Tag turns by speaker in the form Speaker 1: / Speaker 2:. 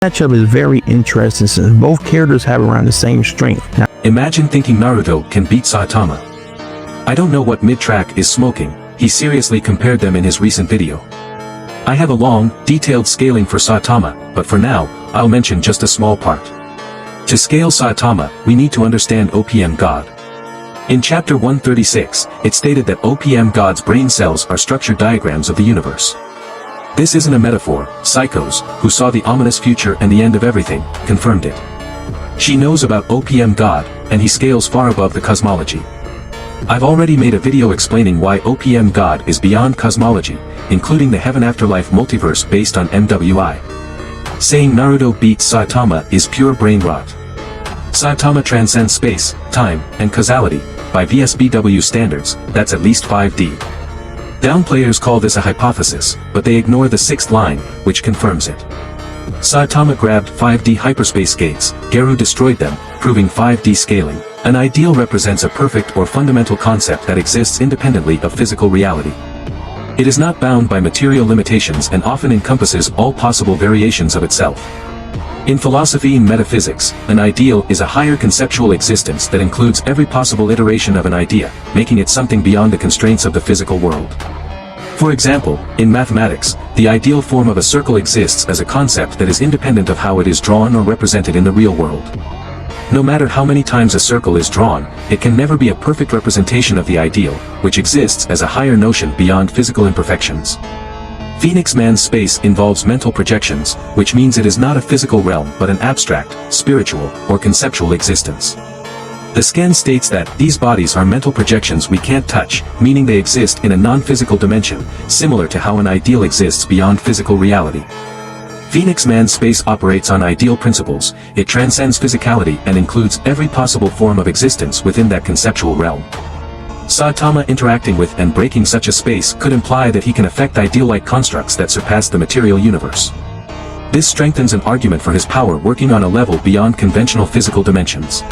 Speaker 1: matchup is very interesting since both characters have around the same strength. Now,
Speaker 2: imagine thinking Naruto can beat Saitama. I don't know what mid-track is smoking, he seriously compared them in his recent video. I have a long, detailed scaling for Saitama, but for now, I'll mention just a small part. To scale Saitama, we need to understand OPM God. In chapter 136, it stated that OPM God's brain cells are structure diagrams of the universe. This isn't a metaphor. Psychos, who saw the ominous future and the end of everything, confirmed it. She knows about OPM God, and he scales far above the cosmology. I've already made a video explaining why OPM God is beyond cosmology, including the Heaven Afterlife multiverse based on MWI. Saying Naruto beats Saitama is pure brain rot. Saitama transcends space, time, and causality. By VSBW standards, that's at least 5D. Down players call this a hypothesis, but they ignore the sixth line, which confirms it. Saitama grabbed 5D hyperspace gates, Geru destroyed them, proving 5D scaling. An ideal represents a perfect or fundamental concept that exists independently of physical reality. It is not bound by material limitations and often encompasses all possible variations of itself. In philosophy and metaphysics, an ideal is a higher conceptual existence that includes every possible iteration of an idea, making it something beyond the constraints of the physical world. For example, in mathematics, the ideal form of a circle exists as a concept that is independent of how it is drawn or represented in the real world. No matter how many times a circle is drawn, it can never be a perfect representation of the ideal, which exists as a higher notion beyond physical imperfections. Phoenix Man's space involves mental projections, which means it is not a physical realm but an abstract, spiritual, or conceptual existence. The scan states that these bodies are mental projections we can't touch, meaning they exist in a non-physical dimension, similar to how an ideal exists beyond physical reality. Phoenix Man's space operates on ideal principles. It transcends physicality and includes every possible form of existence within that conceptual realm. Saitama interacting with and breaking such a space could imply that he can affect ideal-like constructs that surpass the material universe. This strengthens an argument for his power working on a level beyond conventional physical dimensions.